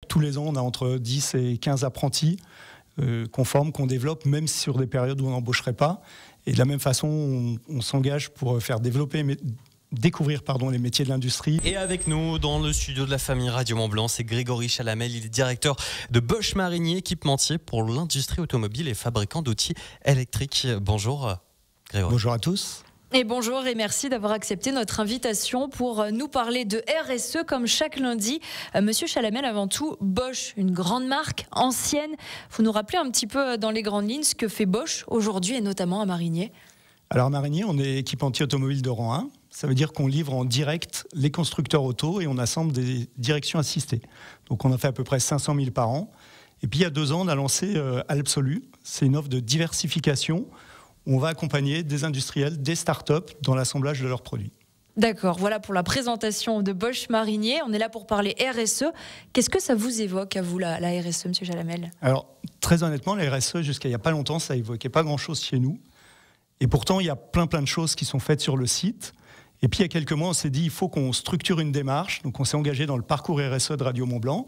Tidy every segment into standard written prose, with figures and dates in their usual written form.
tous les ans, on a entre 10 et 15 apprentis qu'on forme, qu'on développe, même sur des périodes où on n'embaucherait pas. Et de la même façon, on s'engage pour faire découvrir les métiers de l'industrie. Et avec nous, dans le studio de la famille Radio Mont-Blanc, c'est Grégory Chalamel. Il est directeur de Bosch Marinier, équipementier pour l'industrie automobile et fabricant d'outils électriques. Bonjour Grégory. Bonjour à tous. Et bonjour et merci d'avoir accepté notre invitation pour nous parler de RSE comme chaque lundi. Monsieur Chalamel, avant tout, Bosch, une grande marque ancienne. Vous nous rappelez un petit peu dans les grandes lignes ce que fait Bosch aujourd'hui et notamment à Marinier? Alors à Marinier, on est équipementier automobile de rang 1. Ça veut dire qu'on livre en direct les constructeurs auto et on assemble des directions assistées. Donc on en fait à peu près 500 000 par an. Et puis il y a 2 ans, on a lancé Absolu. C'est une offre de diversification où on va accompagner des industriels, des startups dans l'assemblage de leurs produits. D'accord, voilà pour la présentation de Bosch Marinier. On est là pour parler RSE. Qu'est-ce que ça vous évoque à vous, la RSE, monsieur Chalamel? Alors très honnêtement, la RSE, jusqu'à il n'y a pas longtemps, ça évoquait pas grand-chose chez nous. Et pourtant, il y a plein de choses qui sont faites sur le site. Et puis, il y a quelques mois, on s'est dit il faut qu'on structure une démarche. Donc, on s'est engagé dans le parcours RSE de Radio Mont-Blanc.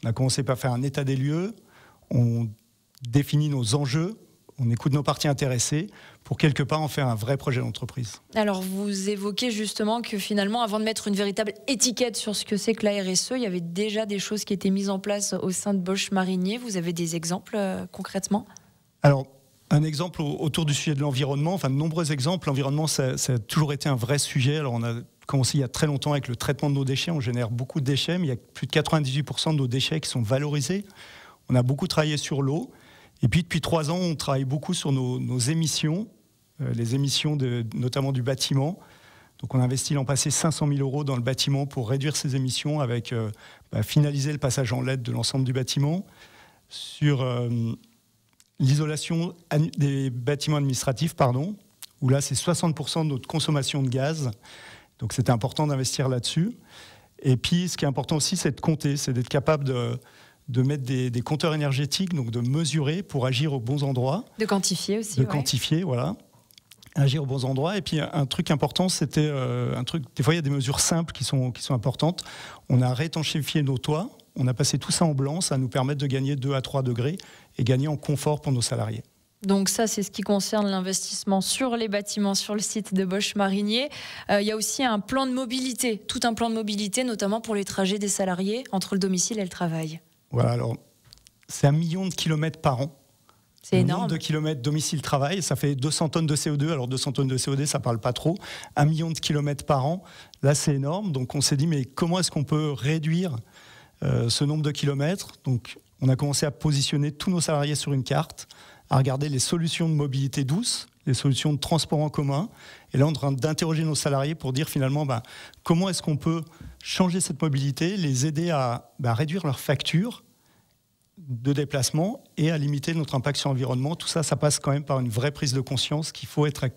On a commencé par faire un état des lieux. On définit nos enjeux. On écoute nos parties intéressées pour quelque part en faire un vrai projet d'entreprise. Alors, vous évoquez justement que finalement, avant de mettre une véritable étiquette sur ce que c'est que la RSE, il y avait déjà des choses qui étaient mises en place au sein de Bosch Marinier. Vous avez des exemples concrètement? Alors, un exemple autour du sujet de l'environnement, de nombreux exemples. L'environnement, ça a toujours été un vrai sujet. Alors, on a commencé il y a très longtemps avec le traitement de nos déchets. On génère beaucoup de déchets, mais il y a plus de 98% de nos déchets qui sont valorisés. On a beaucoup travaillé sur l'eau. Et puis, depuis 3 ans, on travaille beaucoup sur nos émissions, les émissions notamment du bâtiment. Donc, on a investi l'an passé 500 000 € dans le bâtiment pour réduire ces émissions avec finaliser le passage en LED de l'ensemble du bâtiment. Sur l'isolation des bâtiments administratifs, où là, c'est 60% de notre consommation de gaz. Donc, c'était important d'investir là-dessus. Et puis, ce qui est important aussi, c'est de compter, c'est d'être capable de mettre des compteurs énergétiques, donc de mesurer pour agir aux bons endroits. De quantifier aussi. Quantifier, voilà. Agir aux bons endroits. Et puis, un truc important, c'était des fois, il y a des mesures simples qui sont importantes. On a réétanchéfié nos toits. On a passé tout ça en blanc. Ça nous permet de gagner 2 à 3 degrés et gagner en confort pour nos salariés. Donc ça, c'est ce qui concerne l'investissement sur les bâtiments, sur le site de Bosch Marinier. Il y a aussi un plan de mobilité, tout un plan de mobilité, notamment pour les trajets des salariés entre le domicile et le travail. Voilà, alors c'est 1 million de kilomètres par an. C'est énorme. Nombre de kilomètres domicile-travail, ça fait 200 tonnes de CO2. Alors 200 tonnes de CO2, ça parle pas trop. 1 million de kilomètres par an, là c'est énorme. Donc on s'est dit, mais comment est-ce qu'on peut réduire ce nombre de kilomètres? Donc on a commencé à positionner tous nos salariés sur une carte, à regarder les solutions de mobilité douce, les solutions de transport en commun. Et là, on est en train d'interroger nos salariés pour dire finalement comment est-ce qu'on peut changer cette mobilité, les aider à réduire leurs factures de déplacement et à limiter notre impact sur l'environnement. Tout ça, ça passe quand même par une vraie prise de conscience qu'il faut être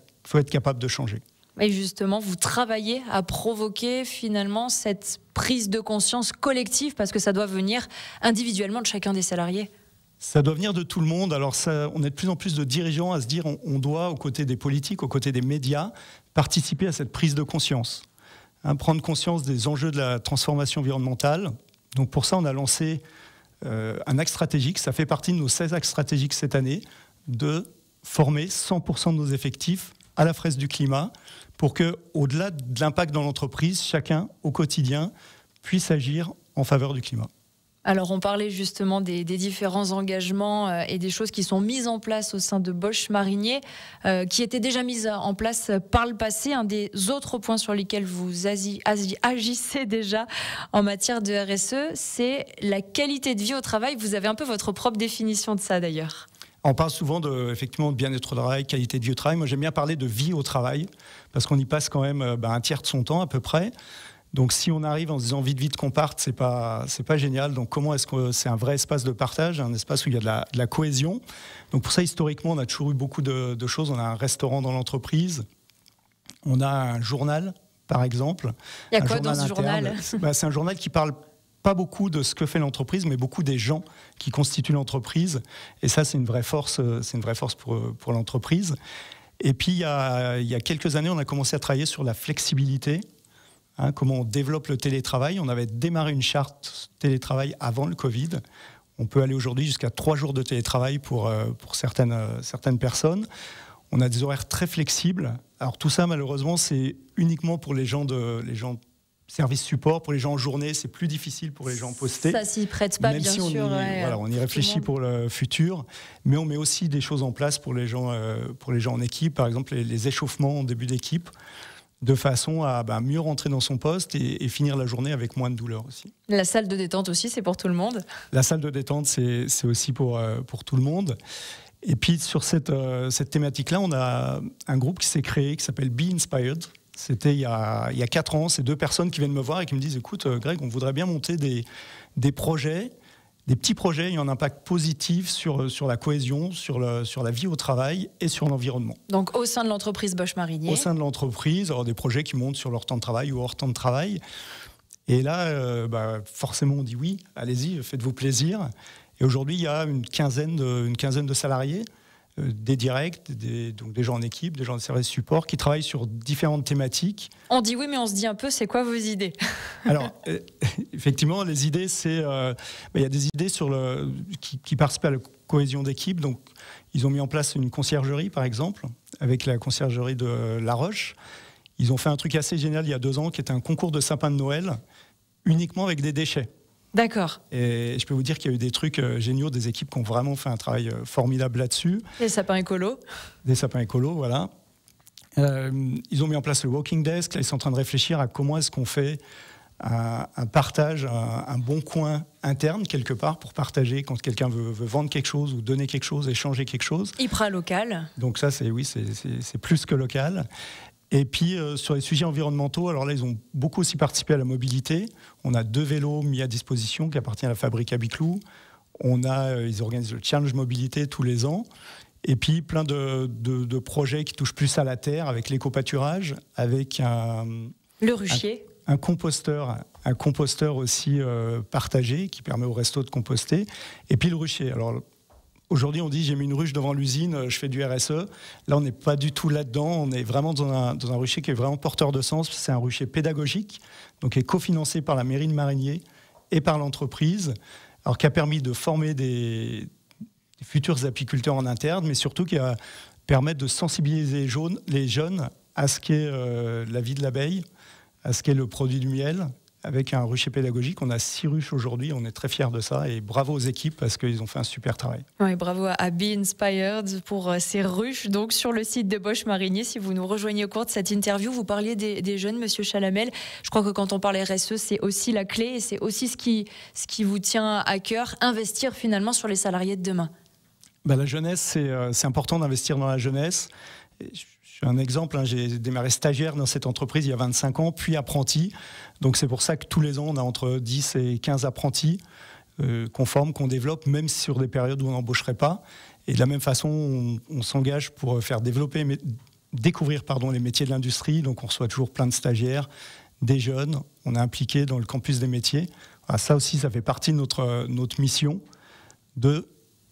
capable de changer. Et justement, vous travaillez à provoquer finalement cette prise de conscience collective parce que ça doit venir individuellement de chacun des salariés. Ça doit venir de tout le monde. Alors on est de plus en plus de dirigeants à se dire on doit, aux côtés des politiques, aux côtés des médias, participer à cette prise de conscience. Prendre conscience des enjeux de la transformation environnementale. Donc pour ça, on a lancé un axe stratégique. Ça fait partie de nos 16 axes stratégiques cette année, de former 100% de nos effectifs à la fraise du climat pour que, au-delà de l'impact dans l'entreprise, chacun, au quotidien, puisse agir en faveur du climat. Alors, on parlait justement des différents engagements et des choses qui sont mises en place au sein de Bosch Marinier, qui étaient déjà mises en place par le passé. Un des autres points sur lesquels vous agissez déjà en matière de RSE, c'est la qualité de vie au travail. Vous avez un peu votre propre définition de ça, d'ailleurs. On parle souvent effectivement de bien-être au travail, qualité de vie au travail. Moi, j'aime bien parler de vie au travail, parce qu'on y passe quand même un tiers de son temps à peu près. Donc, si on arrive en se disant vite qu'on parte, c'est pas génial. Donc, comment est-ce que c'est un vrai espace de partage, un espace où il y a de la cohésion. Donc, pour ça, historiquement, on a toujours eu beaucoup de choses. On a un restaurant dans l'entreprise, on a un journal, par exemple. Il y a quoi dans ce journal ? C'est un journal qui parle pas beaucoup de ce que fait l'entreprise, mais beaucoup des gens qui constituent l'entreprise. Et ça, c'est une vraie force pour l'entreprise. Et puis, il y a quelques années, on a commencé à travailler sur la flexibilité. comment on développe le télétravail. On avait démarré une charte télétravail avant le Covid. On peut aller aujourd'hui jusqu'à 3 jours de télétravail pour certaines personnes. On a des horaires très flexibles. Alors tout ça, malheureusement, c'est uniquement pour les gens service support. Pour les gens en journée, c'est plus difficile pour les gens postés. Ça s'y prête pas, même bien si sûr. On y réfléchit pour le futur, mais on met aussi des choses en place pour les gens en équipe, par exemple les échauffements en début d'équipe, de façon à mieux rentrer dans son poste et finir la journée avec moins de douleur aussi. La salle de détente aussi, c'est pour tout le monde? La salle de détente, c'est aussi pour tout le monde. Et puis sur cette thématique-là, on a un groupe qui s'est créé, qui s'appelle Be Inspired. C'était il y a 4 ans. C'est 2 personnes qui viennent me voir et qui me disent « Écoute, Greg, on voudrait bien monter des projets, des petits projets ayant un impact positif sur la cohésion, sur la vie au travail et sur l'environnement. » Donc au sein de l'entreprise Bosch Marinier. Au sein de l'entreprise, alors des projets qui montent sur leur temps de travail ou hors temps de travail. Et là, forcément, on dit oui, allez-y, faites-vous plaisir. Et aujourd'hui, il y a une quinzaine de salariés, des directs, donc des gens en équipe, des gens de service support qui travaillent sur différentes thématiques. On dit oui, mais on se dit un peu, c'est quoi vos idées? Alors, effectivement, les idées, il y a des idées qui participent à la cohésion d'équipe. Donc, ils ont mis en place une conciergerie, par exemple, avec la conciergerie de La Roche. Ils ont fait un truc assez génial il y a 2 ans, qui était un concours de sapin de Noël, uniquement avec des déchets. D'accord. Et je peux vous dire qu'il y a eu des trucs géniaux, des équipes qui ont vraiment fait un travail formidable là-dessus. Des sapins écolos. Des sapins écolos, voilà. Ils ont mis en place le Walking Desk. Là, ils sont en train de réfléchir à comment est-ce qu'on fait un partage, un bon coin interne, quelque part, pour partager quand quelqu'un veut vendre quelque chose ou donner quelque chose, échanger quelque chose. Hyper local. Donc ça, c'est plus que local. Et puis, sur les sujets environnementaux, alors là, ils ont beaucoup aussi participé à la mobilité. On a 2 vélos mis à disposition qui appartiennent à la fabrique à Biclou. Ils organisent le Challenge Mobilité tous les ans. Et puis, plein de projets qui touchent plus à la terre, avec l'éco-pâturage, avec le ruchier. Un composteur aussi partagé qui permet au resto de composter. Et puis, le ruchier. Alors, aujourd'hui, on dit j'ai mis une ruche devant l'usine, je fais du RSE. Là, on n'est pas du tout là-dedans. On est vraiment dans un rucher qui est vraiment porteur de sens. C'est un rucher pédagogique, donc qui est cofinancé par la mairie de Marigné et par l'entreprise, alors qui a permis de former des futurs apiculteurs en interne, mais surtout qui va permettre de sensibiliser les jeunes à ce qu'est la vie de l'abeille, à ce qu'est le produit du miel. Avec un rucher pédagogique, on a 6 ruches aujourd'hui, on est très fiers de ça et bravo aux équipes parce qu'ils ont fait un super travail. Oui, bravo à Be Inspired pour ces ruches, donc sur le site de Bosch Marinier. Si vous nous rejoignez au cours de cette interview, vous parliez des jeunes, Monsieur Chalamel. Je crois que quand on parle RSE, c'est aussi la clé et c'est aussi ce qui vous tient à cœur, investir finalement sur les salariés de demain. La jeunesse, c'est important d'investir dans la jeunesse. Je suis un exemple, j'ai démarré stagiaire dans cette entreprise il y a 25 ans, puis apprenti. Donc c'est pour ça que tous les ans, on a entre 10 et 15 apprentis qu'on forme, qu'on développe, même sur des périodes où on n'embaucherait pas. Et de la même façon, on s'engage pour faire découvrir les métiers de l'industrie. Donc on reçoit toujours plein de stagiaires, des jeunes. On est impliqué dans le campus des métiers. Alors ça aussi, ça fait partie de notre mission de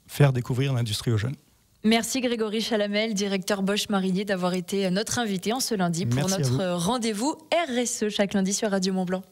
faire découvrir l'industrie aux jeunes. Merci Grégory Chalamel, directeur Bosch Marinier, d'avoir été notre invité en ce lundi pour notre rendez-vous RSE chaque lundi sur Radio Mont Blanc.